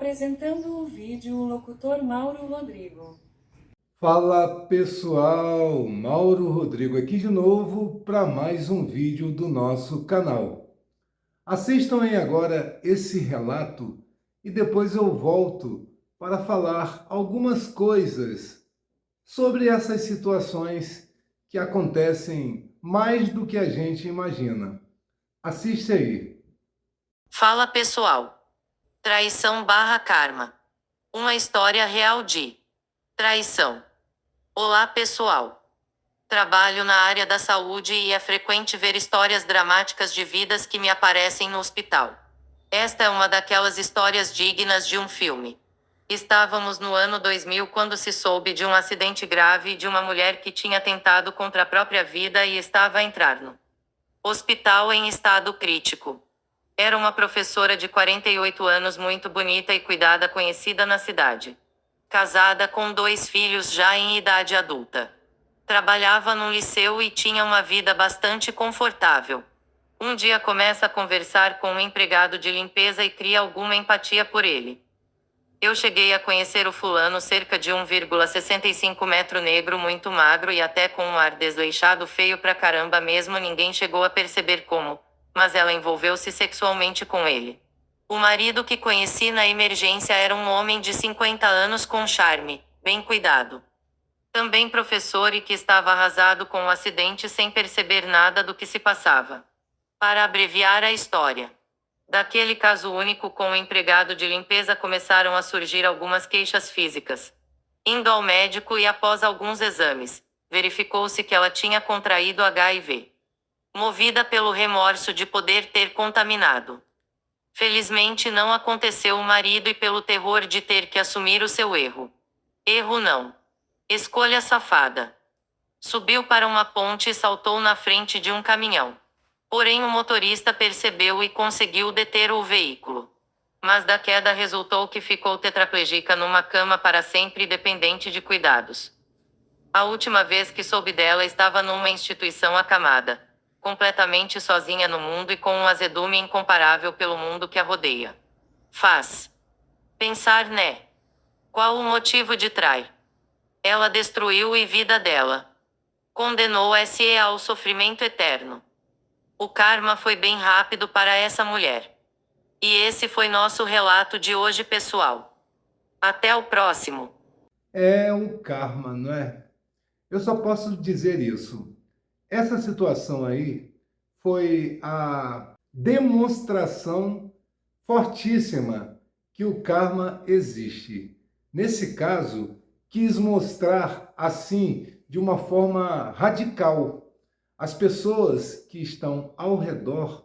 Apresentando o vídeo, o locutor Mauro Rodrigo. Fala pessoal, Mauro Rodrigo aqui de novo para mais um vídeo do nosso canal. Assistam aí agora esse relato e depois eu volto para falar algumas coisas sobre essas situações que acontecem mais do que a gente imagina. Assiste aí. Fala pessoal. Traição barra karma. Uma história real de traição. Olá pessoal. Trabalho na área da saúde e é frequente ver histórias dramáticas de vidas que me aparecem no hospital. Esta é uma daquelas histórias dignas de um filme. Estávamos no ano 2000 quando se soube de um acidente grave de uma mulher que tinha tentado contra a própria vida e estava a entrar no hospital em estado crítico. Era uma professora de 48 anos muito bonita e cuidada, conhecida na cidade. Casada com 2 filhos já em idade adulta. Trabalhava num liceu e tinha uma vida bastante confortável. Um dia começa a conversar com um empregado de limpeza e cria alguma empatia por ele. Eu cheguei a conhecer o fulano, cerca de 1,65 metro, negro, muito magro e até com um ar desleixado, feio pra caramba mesmo, ninguém chegou a perceber como, mas ela envolveu-se sexualmente com ele. O marido que conheci na emergência era um homem de 50 anos com charme, bem cuidado. Também professor e que estava arrasado com o acidente sem perceber nada do que se passava. Para abreviar a história. Daquele caso único com o empregado de limpeza começaram a surgir algumas queixas físicas. Indo ao médico e após alguns exames, verificou-se que ela tinha contraído HIV. Movida pelo remorso de poder ter contaminado. Felizmente não aconteceu o marido e pelo terror de ter que assumir o seu erro. Erro não. Escolha safada. Subiu para uma ponte e saltou na frente de um caminhão. Porém o motorista percebeu e conseguiu deter o veículo. Mas da queda resultou que ficou tetraplégica numa cama para sempre e dependente de cuidados. A última vez que soube dela estava numa instituição acamada, completamente sozinha no mundo e com um azedume incomparável pelo mundo que a rodeia. Faz pensar, né? Qual o motivo de trair? Ela destruiu a vida dela. Condenou-se ao sofrimento eterno. O karma foi bem rápido para essa mulher. E esse foi nosso relato de hoje, pessoal. Até o próximo. É um karma, não é? Eu só posso dizer isso. Essa situação aí foi a demonstração fortíssima que o karma existe. Nesse caso, quis mostrar assim, de uma forma radical. As pessoas que estão ao redor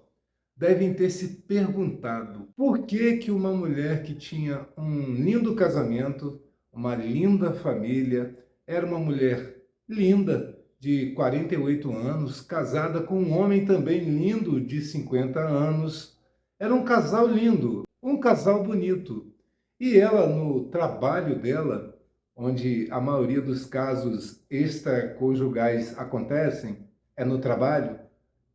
devem ter se perguntado por que que uma mulher que tinha um lindo casamento, uma linda família, era uma mulher linda, de 48 anos, casada com um homem também lindo, de 50 anos. Era um casal lindo, um casal bonito. E ela, no trabalho dela, onde a maioria dos casos extraconjugais acontecem, é no trabalho,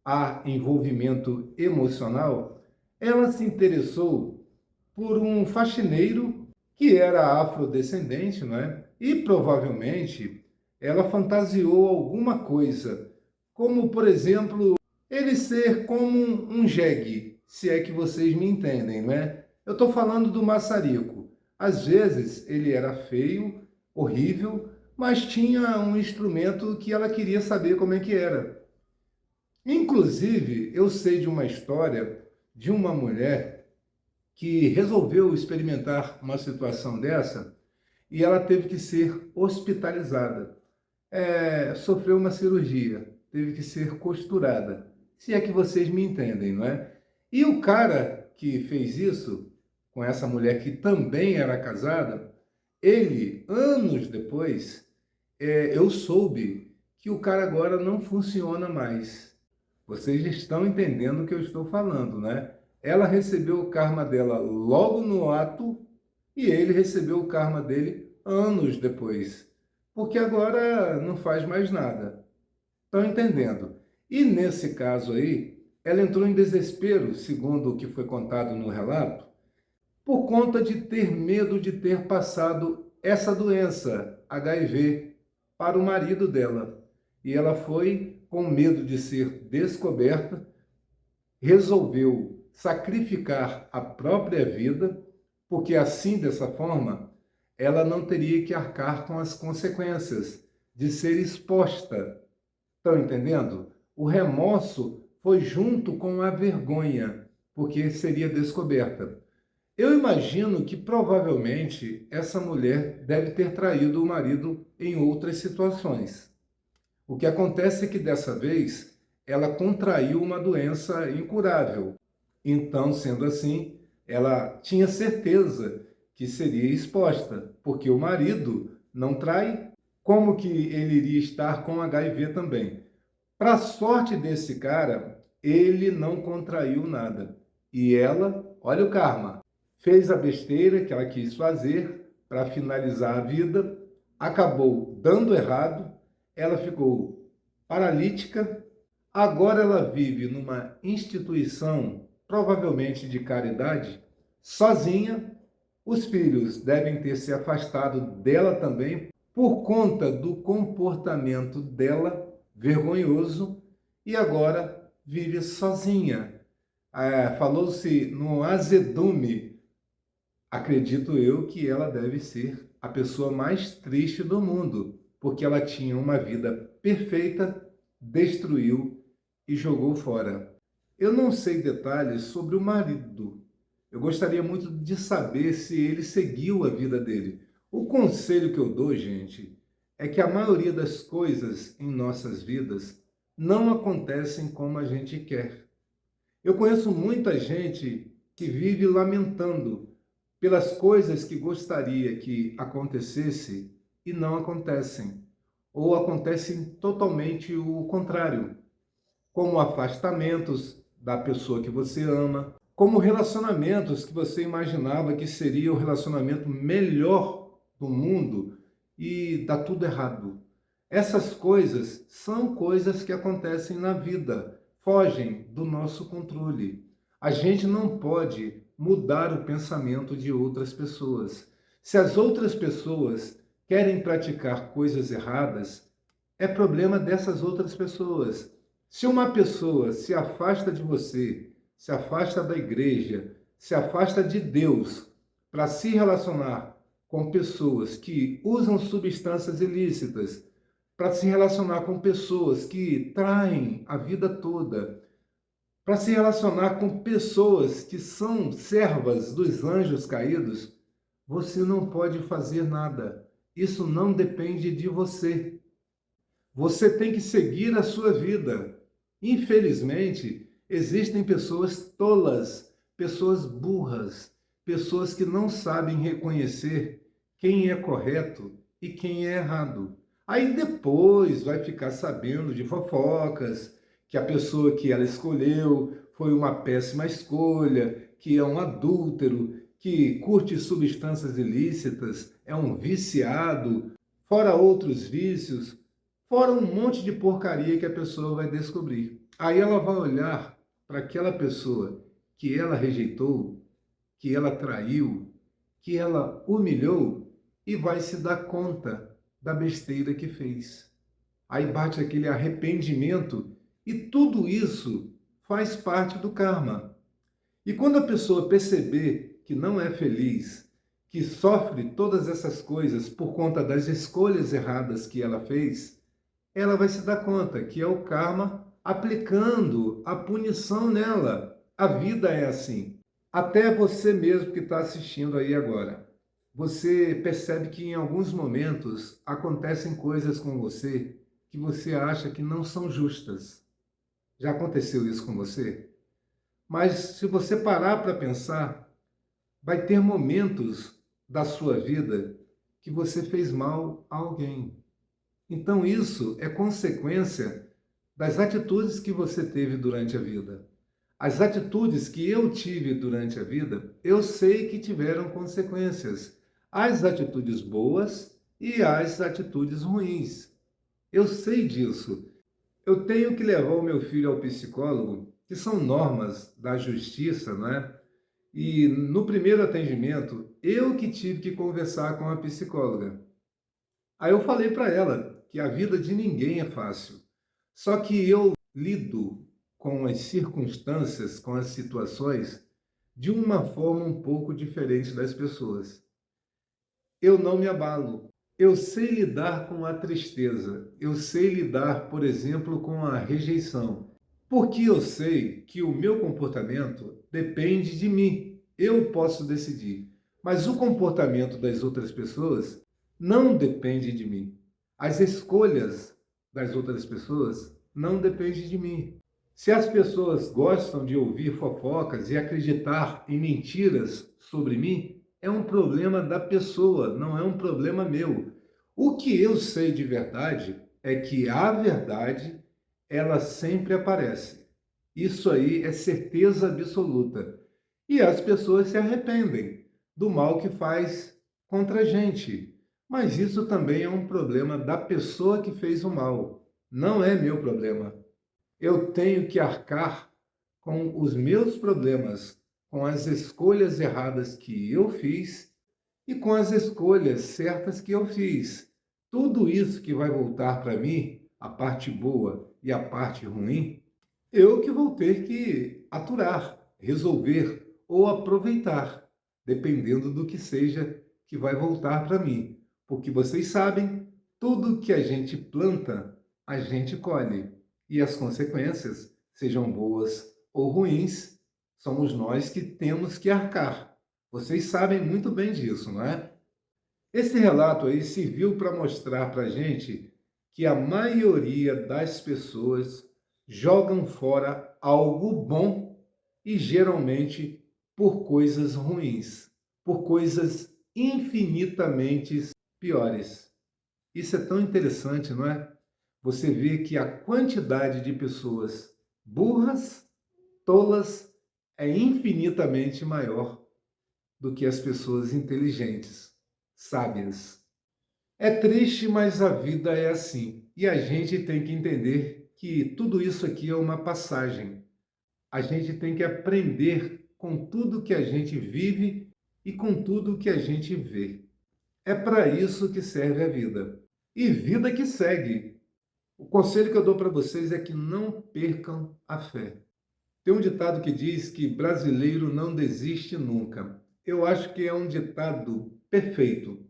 há envolvimento emocional, ela se interessou por um faxineiro que era afrodescendente, não é? E provavelmente ela fantasiou alguma coisa, como por exemplo, ele ser como um jegue, se é que vocês me entendem, não é? Eu estou falando do maçarico. Às vezes ele era feio, horrível, mas tinha um instrumento que ela queria saber como é que era. Inclusive, eu sei de uma história de uma mulher que resolveu experimentar uma situação dessa e ela teve que ser hospitalizada. Sofreu uma cirurgia, teve que ser costurada. Se é que vocês me entendem, não é? E o cara que fez isso, com essa mulher que também era casada, ele, anos depois, eu soube que o cara agora não funciona mais. Vocês estão entendendo o que eu estou falando, né? Ela recebeu o karma dela logo no ato e ele recebeu o karma dele anos depois. Porque agora não faz mais nada. Estão entendendo? E nesse caso aí, ela entrou em desespero, segundo o que foi contado no relato, por conta de ter medo de ter passado essa doença, HIV, para o marido dela. E ela foi, com medo de ser descoberta, resolveu sacrificar a própria vida, porque assim, dessa forma, ela não teria que arcar com as consequências de ser exposta. Estão entendendo? O remorso foi junto com a vergonha, porque seria descoberta. Eu imagino que provavelmente essa mulher deve ter traído o marido em outras situações. O que acontece é que dessa vez ela contraiu uma doença incurável. Então, sendo assim, ela tinha certeza que seria exposta, porque o marido não trai, como que ele iria estar com HIV também? Para sorte desse cara, ele não contraiu nada. E ela, olha o karma, fez a besteira que ela quis fazer para finalizar a vida, acabou dando errado, ela ficou paralítica, agora ela vive numa instituição, provavelmente de caridade, sozinha. Os filhos devem ter se afastado dela também por conta do comportamento dela vergonhoso, e agora vive sozinha. Falou-se no azedume. Acredito eu que ela deve ser a pessoa mais triste do mundo, porque ela tinha uma vida perfeita, destruiu e jogou fora. Eu não sei detalhes sobre o marido. Eu gostaria muito de saber se ele seguiu a vida dele. O conselho que eu dou, gente, é que a maioria das coisas em nossas vidas não acontecem como a gente quer. Eu conheço muita gente que vive lamentando pelas coisas que gostaria que acontecesse e não acontecem, ou acontecem totalmente o contrário, como afastamentos da pessoa que você ama, como relacionamentos que você imaginava que seria o relacionamento melhor do mundo e dá tudo errado. Essas coisas são coisas que acontecem na vida, fogem do nosso controle. A gente não pode mudar o pensamento de outras pessoas. Se as outras pessoas querem praticar coisas erradas, é problema dessas outras pessoas. Se uma pessoa se afasta de você, se afasta da igreja, se afasta de Deus para se relacionar com pessoas que usam substâncias ilícitas, para se relacionar com pessoas que traem a vida toda, para se relacionar com pessoas que são servas dos anjos caídos, você não pode fazer nada. Isso não depende de você. Você tem que seguir a sua vida. Infelizmente, existem pessoas tolas, pessoas burras, pessoas que não sabem reconhecer quem é correto e quem é errado. Aí depois vai ficar sabendo de fofocas, que a pessoa que ela escolheu foi uma péssima escolha, que é um adúltero, que curte substâncias ilícitas, é um viciado, fora outros vícios, fora um monte de porcaria que a pessoa vai descobrir. Aí ela vai olhar para aquela pessoa que ela rejeitou, que ela traiu, que ela humilhou e vai se dar conta da besteira que fez. Aí bate aquele arrependimento e tudo isso faz parte do karma. E quando a pessoa perceber que não é feliz, que sofre todas essas coisas por conta das escolhas erradas que ela fez, ela vai se dar conta que é o karma aplicando a punição nela. A vida é assim. Até você mesmo que está assistindo aí agora, você percebe que em alguns momentos acontecem coisas com você que você acha que não são justas. Já aconteceu isso com você? Mas se você parar para pensar, vai ter momentos da sua vida que você fez mal a alguém. Então isso é consequência das atitudes que você teve durante a vida. As atitudes que eu tive durante a vida, eu sei que tiveram consequências. As atitudes boas e as atitudes ruins. Eu sei disso. Eu tenho que levar o meu filho ao psicólogo, que são normas da justiça, não é? E no primeiro atendimento, eu que tive que conversar com a psicóloga. Aí eu falei para ela que a vida de ninguém é fácil. Só que eu lido com as circunstâncias, com as situações, de uma forma um pouco diferente das pessoas. Eu não me abalo. Eu sei lidar com a tristeza. Eu sei lidar, por exemplo, com a rejeição. Porque eu sei que o meu comportamento depende de mim. Eu posso decidir. Mas o comportamento das outras pessoas não depende de mim. As escolhas das outras pessoas não dependem de mim. Se as pessoas gostam de ouvir fofocas e acreditar em mentiras sobre mim, é um problema da pessoa, não é um problema meu. O que eu sei de verdade é que a verdade, ela sempre aparece. Isso aí é certeza absoluta. E as pessoas se arrependem do mal que faz contra a gente. Mas isso também é um problema da pessoa que fez o mal. Não é meu problema. Eu tenho que arcar com os meus problemas, com as escolhas erradas que eu fiz e com as escolhas certas que eu fiz. Tudo isso que vai voltar para mim, a parte boa e a parte ruim, eu que vou ter que aturar, resolver ou aproveitar, dependendo do que seja que vai voltar para mim. Porque vocês sabem, tudo que a gente planta, a gente colhe. E as consequências, sejam boas ou ruins, somos nós que temos que arcar. Vocês sabem muito bem disso, não é? Esse relato aí serviu para mostrar para a gente que a maioria das pessoas jogam fora algo bom e geralmente por coisas ruins, por coisas infinitamente piores. Isso é tão interessante, não é? Você vê que a quantidade de pessoas burras, tolas, é infinitamente maior do que as pessoas inteligentes, sábias. É triste, mas a vida é assim. E a gente tem que entender que tudo isso aqui é uma passagem. A gente tem que aprender com tudo que a gente vive e com tudo que a gente vê. É para isso que serve a vida. E vida que segue. O conselho que eu dou para vocês é que não percam a fé. Tem um ditado que diz que brasileiro não desiste nunca. Eu acho que é um ditado perfeito.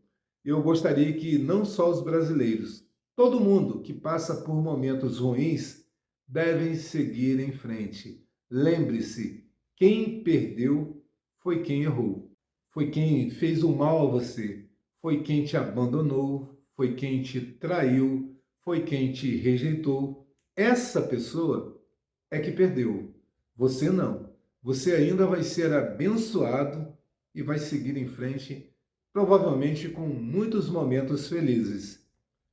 Eu gostaria que não só os brasileiros, todo mundo que passa por momentos ruins, devem seguir em frente. Lembre-se, quem perdeu foi quem errou. Foi quem fez o mal a você. Foi quem te abandonou. Foi quem te traiu. Foi quem te rejeitou. Essa pessoa é que perdeu. Você não. Você ainda vai ser abençoado e vai seguir em frente, provavelmente com muitos momentos felizes.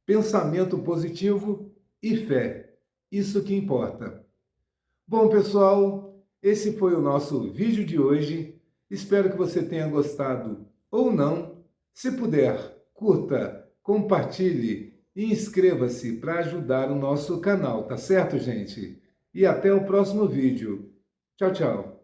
Pensamento positivo e fé. Isso que importa. Bom, pessoal, esse foi o nosso vídeo de hoje. Espero que você tenha gostado ou não. Se puder, curta, compartilhe e inscreva-se para ajudar o nosso canal, tá certo, gente? E até o próximo vídeo. Tchau, tchau.